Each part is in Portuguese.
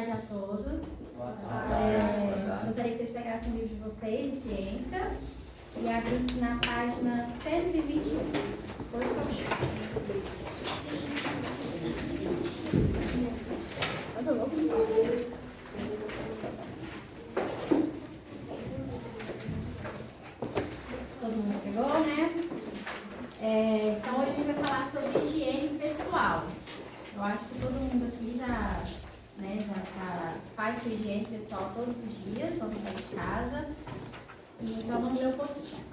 tarde a todos. Gostaria que vocês pegassem o livro de vocês, de ciência, e abrissem na página 121. Por favor. Todo mundo pegou, né? Então hoje a gente vai falar sobre higiene pessoal. Eu acho que todo mundo aqui já faz sua higiene pessoal todos os dias, quando sai de casa. Então vamos ler um pouquinho.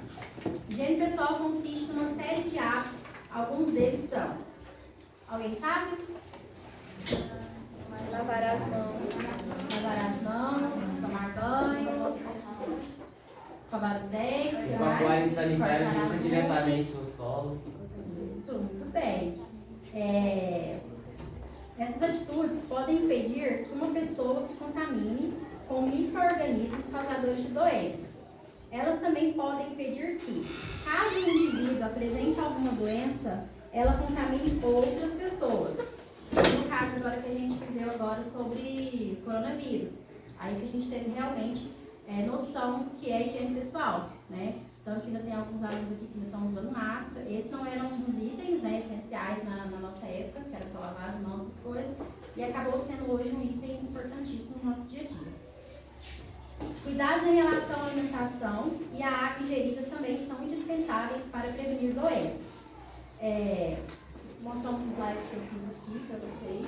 Higiene pessoal consiste numa série de atos. Alguns deles são: alguém sabe? Lavar as mãos. Lavar as mãos, tomar banho, escovar os dentes, evacuar sanitário diretamente no solo. Isso, muito bem. Essas atitudes podem impedir que uma pessoa se contamine com micro-organismos causadores de doenças. Elas também podem impedir que, caso o indivíduo apresente alguma doença, ela contamine outras pessoas. No caso agora que a gente viveu agora sobre coronavírus, aí que a gente teve realmente noção do que é higiene pessoal, né? Tanto que ainda tem alguns alunos aqui que ainda estão usando máscara. Esses não eram um dos itens, né, essenciais na nossa época, que era só lavar as mãos, essas coisas, e acabou sendo hoje um item importantíssimo no nosso dia a dia. Cuidados em relação à alimentação e a água ingerida também são indispensáveis para prevenir doenças. Vou mostrar uns slides que eu fiz aqui para vocês.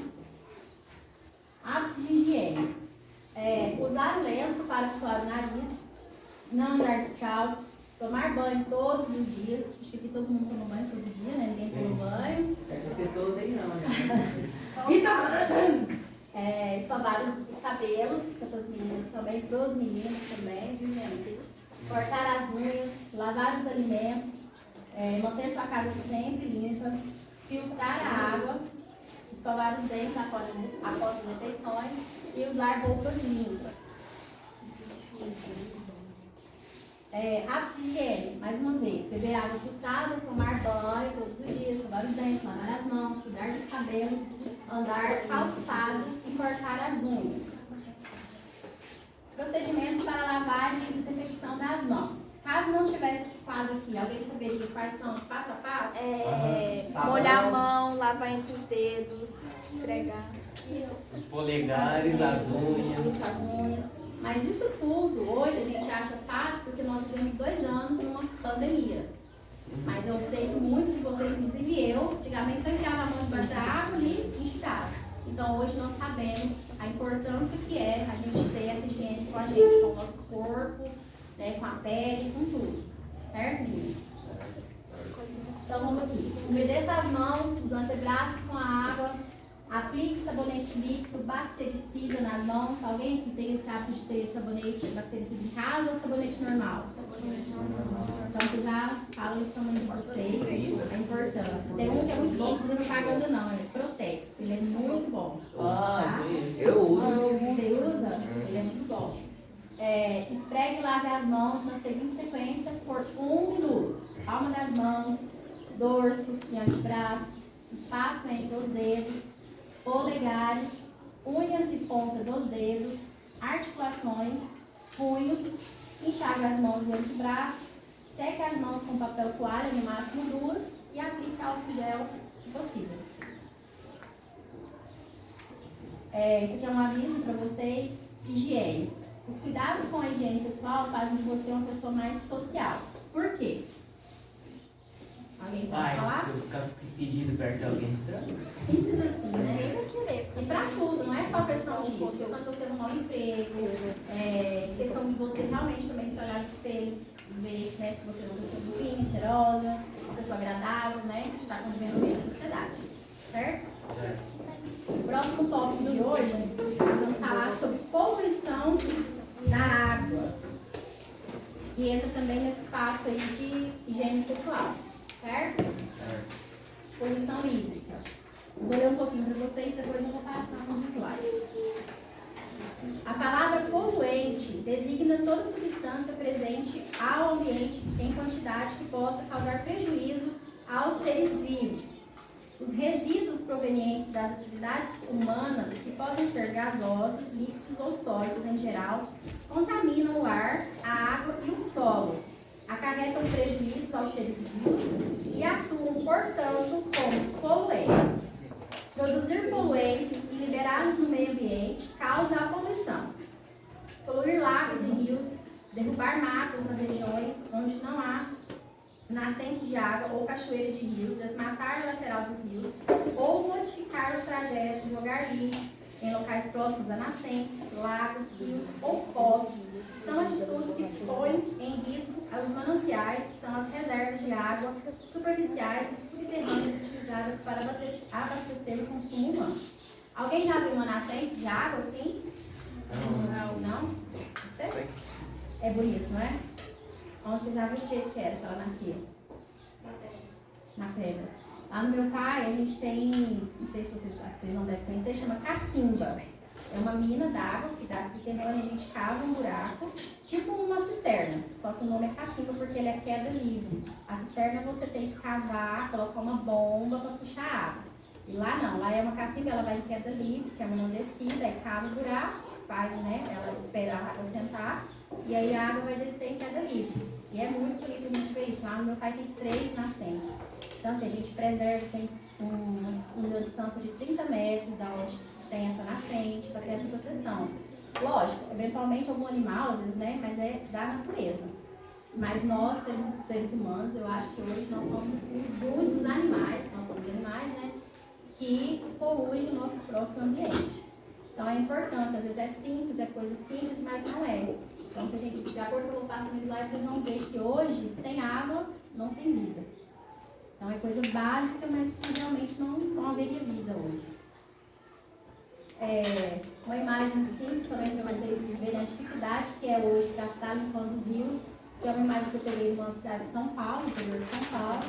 Hábitos de higiene. Usar o lenço para suar o nariz, não andar descalço, tomar banho todos os dias. Acho que aqui todo mundo toma banho todo dia, né? Ninguém toma banho. Essas pessoas aí não, né? Escovar os cabelos, isso é para as meninas também, para os meninos também, viu, gente? Cortar as unhas, lavar os alimentos, manter sua casa sempre limpa, filtrar a água, escovar os dentes após as refeições e usar roupas limpas. Hábitos de higiene, mais uma vez: beber água filtrada, tomar banho todos os dias, escovar os dentes, lavar as mãos, cuidar dos cabelos, andar calçado e cortar as unhas. Procedimento para lavagem e desinfecção das mãos. Caso não tivesse esse quadro aqui, alguém saberia quais são passo a passo? Molhar a mão, lavar entre os dedos, esfregar. Os polegares, as unhas. Isso, as unhas. Mas isso tudo, hoje, a gente acha fácil porque nós vivemos 2 anos numa pandemia. Mas eu sei que muitos de vocês, inclusive eu, antigamente só enfiava a mão debaixo da água e enxugava. Então hoje nós sabemos a importância que é a gente ter essa higiene com a gente, com o nosso corpo, né, com a pele, com tudo. Certo, meninos? Então vamos aqui. Umedeça as mãos, os antebraços com a água. Aplique sabonete líquido, bactericida nas mãos. Alguém aqui tem esse hábito de ter sabonete bactericida em casa ou sabonete normal? Então você já fala isso também de vocês, a importância. Tem um que é muito bom, que você não paga ainda não, é Protex. Ele é muito bom. Ah, tá? eu uso. Você usa? Ele é muito bom. Esfregue e lave as mãos na seguinte sequência por 1 minuto. Palma das mãos, dorso e antebraços, espaço entre os dedos, polegares, unhas e ponta dos dedos, articulações, punhos, enxaga as mãos e antebraços, seque as mãos com papel toalha, no máximo 2, e aplique álcool gel, se possível. Esse aqui é um aviso para vocês. Higiene. Os cuidados com a higiene pessoal fazem de você uma pessoa mais social. Por quê? Alguém sabe falar? Se eu ficar pedindo perto de alguém estranho. Simples assim, né? Ninguém vai querer. E pra tudo, não é só questão disso. Questão de você arrumar um emprego, questão de você realmente também se olhar no espelho, ver, né, que você é uma pessoa bonita, cheirosa, uma pessoa agradável, né? Que está convivendo bem na sociedade. Certo? O próximo tópico de hoje, nós vamos falar sobre poluição da água. E entra também nesse passo aí de higiene pessoal. Certo? Poluição hídrica. Vou ler um pouquinho para vocês, depois eu vou passar nos slides. A palavra poluente designa toda substância presente ao ambiente em quantidade que possa causar prejuízo aos seres vivos. Os resíduos provenientes das atividades humanas, que podem ser gasosos, líquidos ou sólidos em geral, contaminam o ar, a água e o solo, acarretam prejuízos aos seres vivos e atuam, portanto, como poluentes. Produzir poluentes e liberá-los no meio ambiente causa a poluição. Poluir lagos e rios, derrubar matas nas regiões onde não há nascente de água ou cachoeira de rios, desmatar a lateral dos rios ou modificar o trajeto, jogar lixo em locais próximos a nascentes, lagos, rios ou poços, são atitudes que põem em risco os mananciais, que são as reservas de água superficiais e subterrâneas utilizadas para abastecer o consumo humano. Alguém já viu uma nascente de água assim? Não? Você? É bonito, não é? Onde você já viu o jeito que era que ela nascia? Na pedra. Lá no meu pai, a gente tem, não sei se vocês não devem conhecer, chama cacimba. É uma mina d'água que dá subterrânea, a gente cava um buraco, tipo uma cisterna. Só que o nome é cacimba porque ele é queda livre. A cisterna você tem que cavar, colocar uma bomba para puxar água. E lá não, lá é uma cacimba, ela vai em queda livre, que é uma descida, aí cava o buraco, faz, né, ela espera a água sentar, e aí a água vai descer em queda livre. E é muito bonito a gente ver isso. Lá no meu pai tem 3 nascentes. Então, assim, a gente preserva, tem uma distância de 30 metros da onde tem essa nascente, para ter essa proteção. Lógico, eventualmente algum animal, às vezes, né, mas é da natureza. Mas nós, seres humanos, eu acho que hoje nós somos os únicos animais, nós somos animais, né, que poluem o nosso próprio ambiente. Então, a importância, às vezes é simples, é coisa simples, mas não é. Então, se a gente, de acordo com o que eu passo no slide, vocês vão ver que hoje, sem água, não tem vida. Então, é coisa básica, mas que realmente não haveria vida hoje. Uma imagem simples também para vocês verem a dificuldade que é hoje para estar limpando os rios. Que é uma imagem que eu peguei de uma cidade de São Paulo, interior de São Paulo.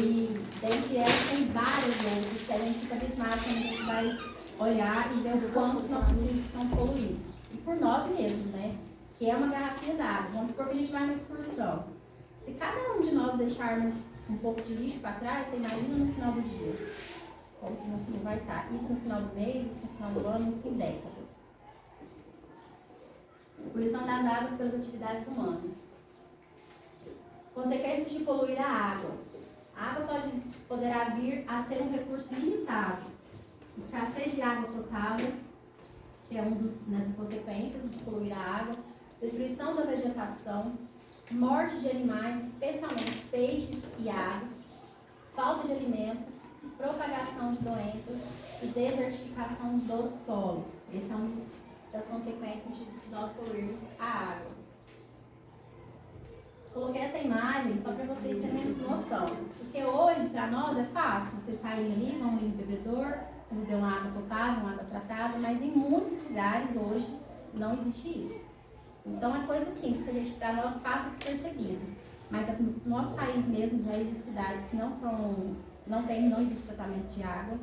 E dentre elas tem vários outros que a gente fica abismado quando a gente vai olhar e ver o quanto nossos rios estão poluídos. E por nós mesmos, né? Que é uma garrafinha d'água. Vamos supor que a gente vai numa excursão. Se cada um de nós deixarmos um pouco de lixo para trás, você imagina no final do dia. Como que não vai estar? Isso no final do mês, isso no final do ano, isso em décadas. Poluição das águas pelas atividades humanas. Consequências de poluir a água. A água poderá vir a ser um recurso limitado. Escassez de água potável, que é uma das consequências de poluir a água. Destruição da vegetação. Morte de animais, especialmente peixes e aves. Falta de alimento. Propagação de doenças e desertificação dos solos. Essa é uma das consequências de nós poluirmos a água. Coloquei essa imagem só para vocês terem noção. Porque hoje, para nós, é fácil. Vocês saírem ali, vão ali no bebedouro, beber uma água potável, uma água tratada, mas em muitos lugares hoje não existe isso. Então é coisa simples que a gente, para nós, passa despercebido. Mas no nosso país mesmo já existem cidades que não existe tratamento de água.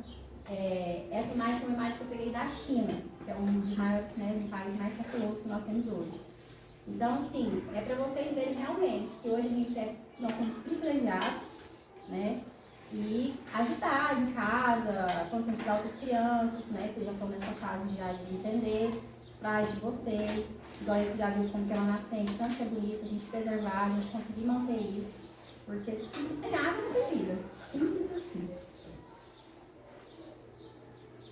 Essa imagem é uma imagem que eu peguei da China, que é um dos maiores, né, um país mais populoso que nós temos hoje. Então, assim, é para vocês verem realmente que hoje nós somos privilegiados, né, e ajudar em casa, conscientizar outras crianças, né, vocês já estão nessa fase já de entender os pais de vocês, igual eu já viu como que é uma nascente, tanto que é bonito, a gente preservar, a gente conseguir manter isso, porque sem água não tem vida. Simples assim.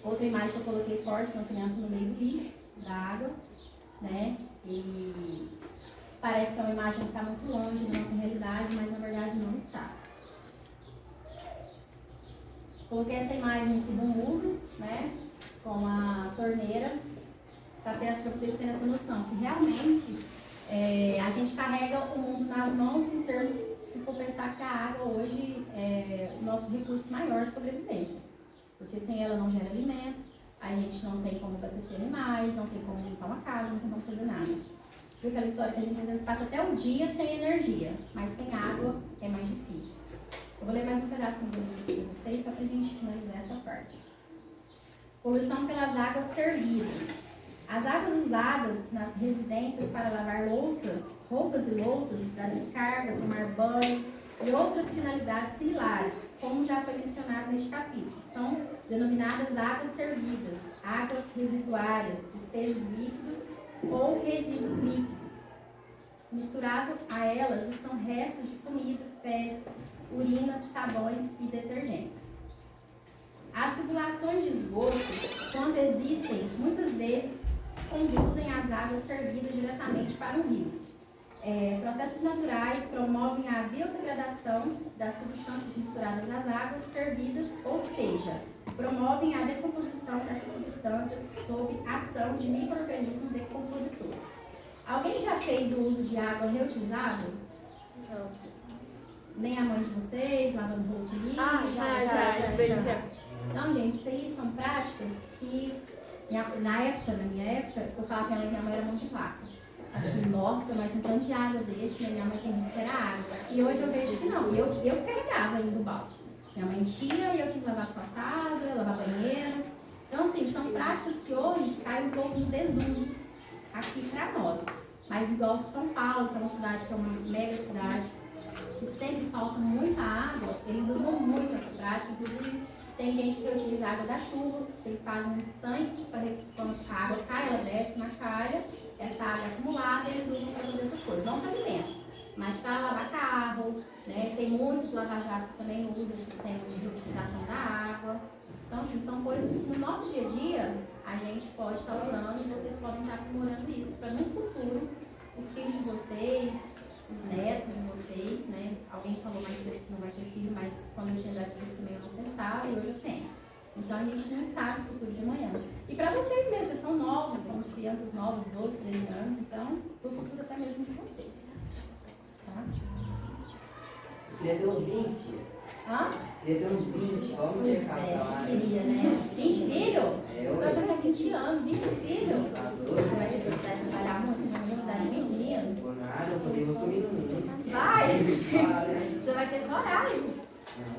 Outra imagem que eu coloquei forte, uma criança no meio do lixo, da água, né? E parece ser uma imagem que está muito longe da nossa realidade, mas na verdade não está. Coloquei essa imagem aqui do mundo, né? Com a torneira, para vocês terem essa noção, que realmente a gente carrega o mundo nas mãos em termos. Se for pensar que a água hoje é o nosso recurso maior de sobrevivência. Porque sem ela não gera alimento, a gente não tem como abastecer animais, não tem como limpar uma casa, não tem como fazer nada. Viu aquela história que a gente às vezes passa até o dia sem energia, mas sem água é mais difícil. Eu vou ler mais um pedacinho do livro para vocês, só para a gente finalizar essa parte. Poluição pelas águas servidas. As águas usadas nas residências para lavar louças, roupas e louças, da descarga, tomar banho, e outras finalidades similares, como já foi mencionado neste capítulo. São denominadas águas servidas, águas residuárias, despejos líquidos ou resíduos líquidos. Misturado a elas estão restos de comida, fezes, urinas, sabões e detergentes. As tubulações de esgoto, quando existem, muitas vezes conduzem as águas servidas diretamente para um rio. Processos naturais promovem a biodegradação das substâncias misturadas nas águas servidas, ou seja, promovem a decomposição dessas substâncias sob ação de micro-organismos decompositores. Alguém já fez o uso de água reutilizável? Não. Nem a mãe de vocês, lavando roupa ali? Já. Então, gente, isso aí são práticas que, na minha época, eu falava que minha mãe era mão de vaca. Assim, nossa, mas um tanto de água desse, minha mãe tem muito que era água. E hoje eu vejo que não, eu carregava ainda o balde. Minha mãe enchia e eu tinha que lavar as passadas, lavar banheiro. Então, assim, são práticas que hoje caem um pouco no desuso aqui para nós. Mas igual São Paulo, que é uma cidade que é uma mega cidade, que sempre falta muita água, eles usam muito essa prática. Inclusive, tem gente que utiliza a água da chuva, que eles fazem uns tanques para quando a água cai, ela desce na calha, essa água acumulada, eles usam para fazer essas coisas. Não para alimento, mas para lavar carro, né? Tem muitos lava-jato que também usam esse sistema de reutilização da água. Então, assim, são coisas que no nosso dia a dia a gente pode estar usando e vocês podem estar aprimorando isso para no futuro os filhos de vocês, os netos de vocês, né? Alguém falou mais cedo que não vai ter filho, mas quando eu tinha idade vocês também eu não pensava e hoje eu tenho. Então a gente não sabe o futuro de amanhã. E para vocês mesmo, vocês são novos, são crianças novas, 12, 13 anos, então o futuro até mesmo de vocês. Tá? Eu queria ter uns 20. Hã? Queria ter uns 20, vamos Pois checar pra lá. queria, né? 20 filhos? É, Eu tô achando que é 20 anos, 20 filhos. Você vai ter que trabalhar muito, você vai mudar de menino. Por nada, eu poderia assumir tudo. Vai! Né? Você vai ter horário. Não.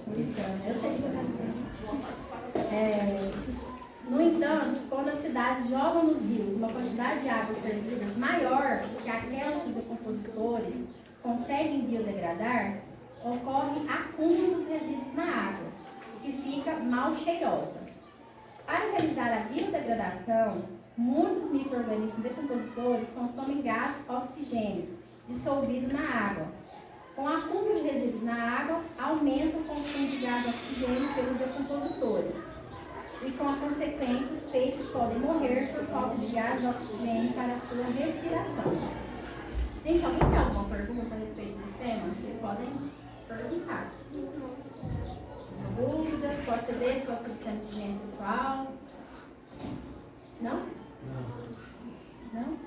Brincando, eu sei que você vai. No entanto, quando as cidades jogam nos rios uma quantidade de águas servidas maior do que aquelas que os decompositores conseguem biodegradar, ocorre acúmulo dos resíduos na água, que fica mal cheirosa. Para realizar a biodegradação, muitos micro-organismos decompositores consomem gás oxigênio dissolvido na água. Com o acúmulo de resíduos na água, aumenta o consumo de gás oxigênio pelos decompositores. E com a consequência, os peixes podem morrer por falta de gás oxigênio para a sua respiração. Gente, alguém tem alguma pergunta a respeito desse tema? Vocês podem perguntar. Dúvida? Pode ser desse, pode ser do tema de higiene pessoal. Não? Não?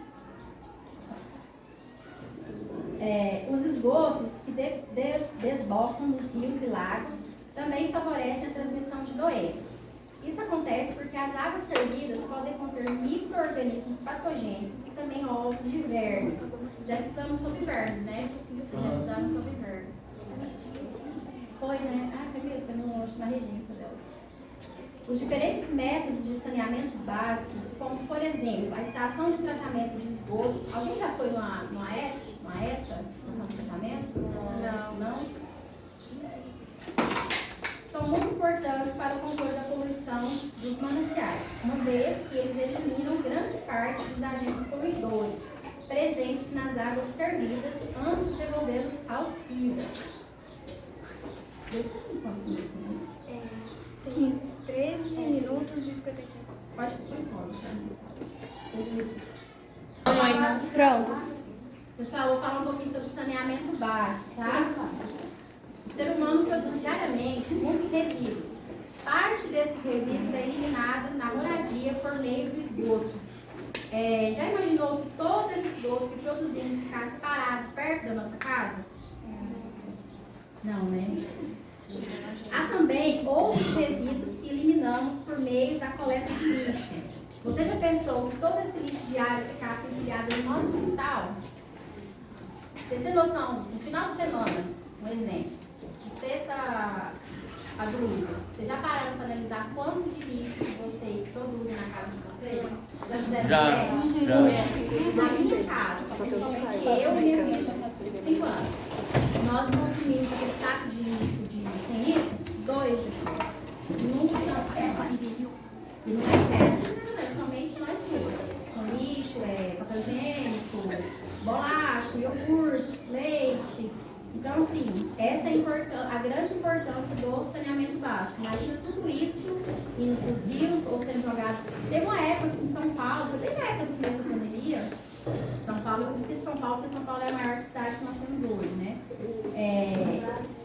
Os esgotos que desbocam nos rios e lagos também favorecem a transmissão de doenças. Isso acontece porque as águas servidas podem conter micro-organismos patogênicos e também ovos de vermes. Já estudamos sobre vermes, né? Já estudamos sobre vermes. Foi, né? Ah, você viu? Foi na regência dela. Os diferentes métodos de saneamento básico, como, por exemplo, a estação de tratamento de esgoto. Alguém já foi numa ETA? Estação de tratamento? Não? São muito importantes para o controle da poluição dos mananciais, uma vez que eles eliminam grande parte dos agentes poluidores presentes nas águas servidas antes de devolvê-los aos rios. Tem 13 minutos e 57. Pode pôr. Pronto. Pessoal, vou falar um pouquinho sobre saneamento básico, tá? O ser humano produz diariamente muitos resíduos. Parte desses resíduos é eliminado na moradia por meio do esgoto. Já imaginou se todo esse esgoto que produzimos ficasse parado perto da nossa casa? Não, né? Há também outros resíduos que eliminamos por meio da coleta de lixo. Você já pensou que todo esse lixo diário ficasse empilhado no nosso quintal? Vocês têm noção, no final de semana, um exemplo, de sexta a domingo, vocês já pararam para analisar quanto de lixo vocês produzem na casa de vocês? Já fizeram teste? Já. Na minha casa, principalmente eu e minha filha, 5 anos. nós consumimos aquele saco de lixo de 100 litros, 2 aqui. Nunca e não é festa, não, é somente nós duas. Com lixo, papel higiênico, bolacha, iogurte, leite. Então, assim, essa é a grande importância do saneamento básico. Imagina tudo isso indo para os rios ou sendo jogado. Teve uma época aqui em São Paulo, teve uma época dessa pandemia. São Paulo, eu preciso de São Paulo, porque São Paulo é a maior cidade que nós temos hoje, né?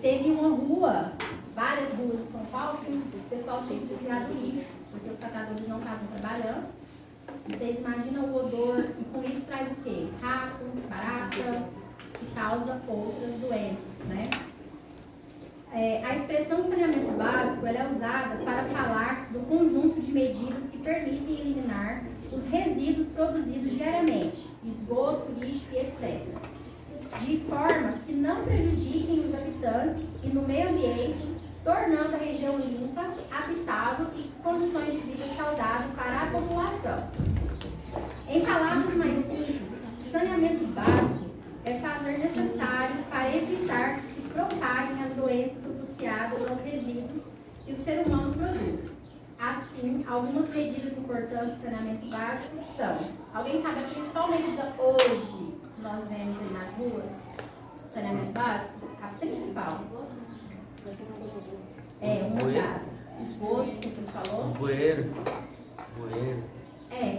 Teve uma rua, várias ruas de São Paulo, que o pessoal tinha que desviar do lixo, porque os catadores não estavam trabalhando. E vocês imaginam o odor, e com isso traz o quê? Rato, barata, que causa outras doenças, né? A expressão saneamento básico ela é usada para falar do conjunto de medidas que permitem eliminar os resíduos produzidos diariamente, esgoto, lixo e etc., de forma que não prejudiquem os habitantes e no meio ambiente, tornando a região limpa, habitável e com condições de vida saudável para a população. Em palavras mais simples, saneamento básico é fazer necessário para evitar que se propaguem as doenças associadas aos resíduos que o ser humano produz. Assim, algumas medidas importantes de saneamento básico são: alguém sabe a principal medida hoje que nós vemos aí nas ruas? Saneamento básico? A principal. Um gás. Esgoto, que ele falou. Bueiro.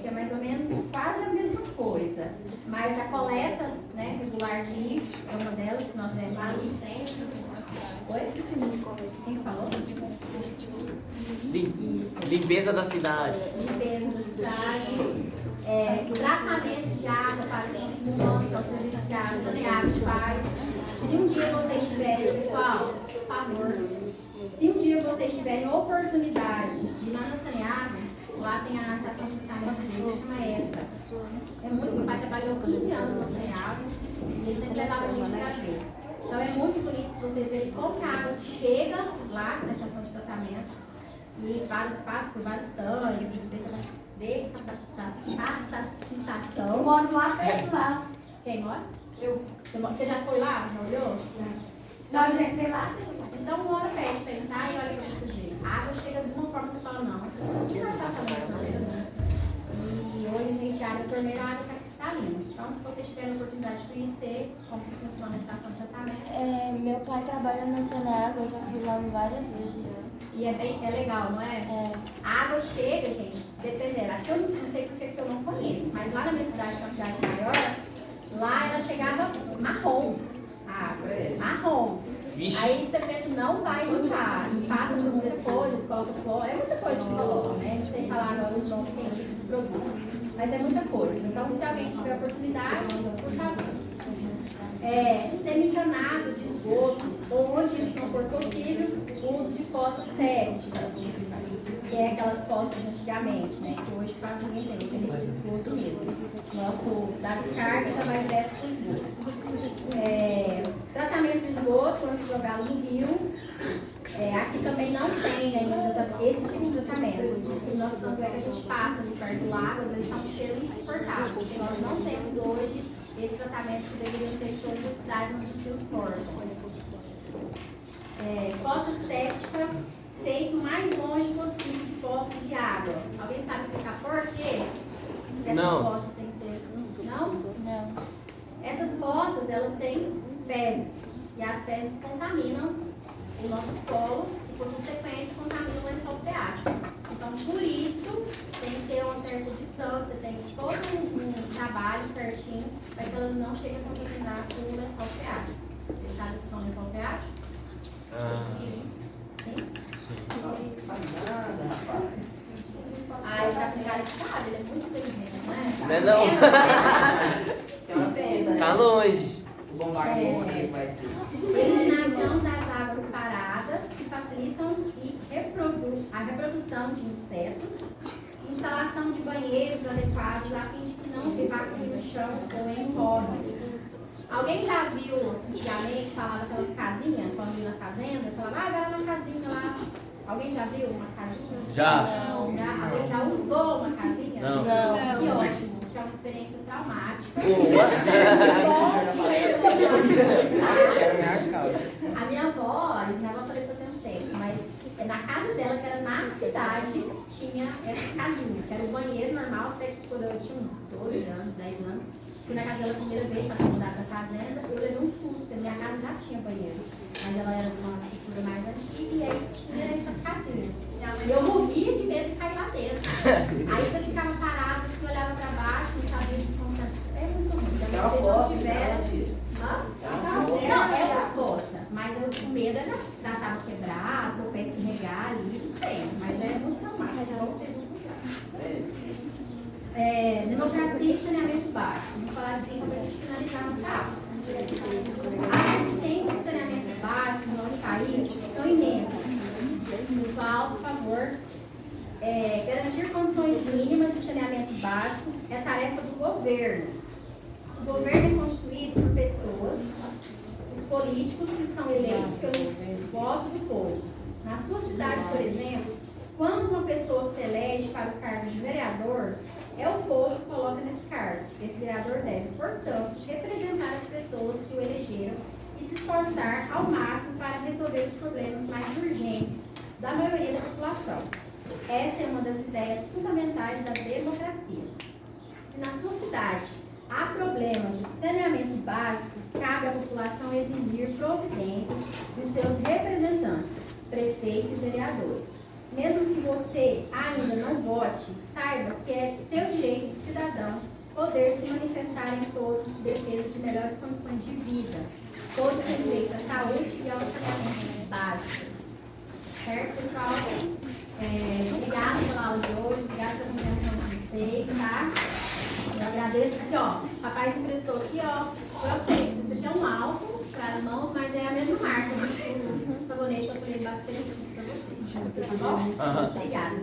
Que é mais ou menos quase a mesma coisa. Mas a coleta, né, regular de lixo é uma delas que nós vemos lá no centro da cidade. Oi? Quem falou? Limpeza da cidade. Limpeza da cidade. Tratamento de água para os humanos, aos serviços de água, saneamento faz. Se um dia vocês tiverem, pessoal, por favor, se um dia vocês tiverem oportunidade de ir lá na Saneágua, lá tem a estação de tratamento de lixo, chama Extra. Meu pai trabalhou 15 anos na Saneágua e ele sempre levava a gente para ver. Então é muito bonito se vocês verem como que a água chega lá na estação de tratamento e passa por vários tanques, de capacitação. Eu moro lá perto lá. Quem mora? Eu. Você já foi lá? Já olhou? Já entrei lá. Então uma hora pede pra entrar e olha pra você ver. A água chega de uma forma que você fala, não, você não vai passar na torneira, né? E hoje a gente abre a torneira, a água está cristalina. Então se vocês tiverem a oportunidade de conhecer como que funciona a estação de tratamento. Meu pai trabalha na Saneágua, eu já fui lá várias vezes. E é legal, não é? A água chega, gente, dependendo. Aqui eu não sei porque que eu não conheço, mas lá na minha cidade, uma cidade maior, lá ela chegava marrom. A água, marrom. Vixe. Aí você pensa, não vai limpar. E passa por muita coisa, eles colocam flor, é muita coisa que colocam, né? Não sei falar agora os nomes científicos dos produtos. Mas é muita coisa. Então, se alguém tiver a oportunidade, por favor. Sistema encanado de esgoto, onde isso não for possível, o uso de fossas sépticas, que é aquelas fossas de antigamente, né? Que hoje quase ninguém tem, aquele de esgoto mesmo. Da descarga já vai direto para o esgoto. Tratamento de esgoto antes de jogá-lo no rio. Aqui também não tem ainda esse tipo de tratamento. Porque nós tanto é que a gente passa de perto do lago, às vezes está um cheiro insuportável, porque nós não temos hoje esse tratamento que deveriam ter em todas as cidades onde os rios cortam. Fossa séptica, feito o mais longe possível de poços de água. Alguém sabe explicar por quê? Que essas fossas têm que ser... Não? Não. Essas fossas, elas têm fezes. E as fezes contaminam o nosso solo e, por consequência, contaminam o lençol freático. Então, por isso, tem que ter uma certa distância, tem todo um trabalho certinho para que elas não cheguem a contaminar o lençol freático. Vocês sabem o que são lençol freático? Sim? Ele tá com cara de sabe, ele é muito inteligente, não é? Não. Tá longe. O bombardeio vai ser. Eliminação das águas paradas que facilitam a reprodução de insetos. Instalação de banheiros adequados a fim de que não evacue no chão ou em córregos. Alguém já viu antigamente falava aquelas casinhas, quando ia na fazenda, falava, vai lá na casinha lá. Alguém já viu uma casinha? Já. Não, já. Alguém já usou uma casinha? Não. Que ótimo, porque é uma experiência traumática. essa casinha, que era o banheiro normal, até que quando eu tinha uns 12 anos, 10 anos, fui na casa dela a primeira vez, para mudar da fazenda, eu levei um susto, porque minha casa já tinha banheiro. Mas ela era de uma cultura mais antiga e aí tinha essa casinha. E eu morria de medo de cair lá dentro. Aí você ficava parado, assim, olhava para baixo, não sabia se concentrar. É muito ruim. Se não tiver... Não, é uma fossa, mas eu com medo era da tábua quebrar, se eu penso em regar ali, não sei. Mas é muito traumático, é bom vocês não cuidarem. Democracia e saneamento básico. Vamos falar assim para a gente finalizar nossa aula. As deficiências de saneamento básico no nosso país são imensas. Pessoal, por favor, garantir condições mínimas de saneamento básico é tarefa do governo. O governo é constituído por pessoas, os políticos que são eleitos pelo voto do povo. Na sua cidade, por exemplo, quando uma pessoa se elege para o cargo de vereador, é o povo que coloca nesse cargo. Esse vereador deve, portanto, representar as pessoas que o elegeram e se esforçar ao máximo para resolver os problemas mais urgentes da maioria da população. Essa é uma das ideias fundamentais da democracia. Se na sua cidade há problemas de saneamento básico, cabe à população exigir providências dos seus representantes, prefeitos e vereadores. Mesmo que você ainda não vote, saiba que é seu direito de cidadão poder se manifestar em todos em defesa de melhores condições de vida. Todos têm direito à saúde e ao saneamento básico. Certo, pessoal? Obrigada pela aula de hoje, obrigada pela compreensão de vocês, tá? Eu agradeço. Aqui, ó, o papai se emprestou aqui, ó, Protex. Esse aqui é um álcool para as mãos, mas é a mesma marca, o sabonete que eu falei de bater para vocês. Tá bom? Obrigada.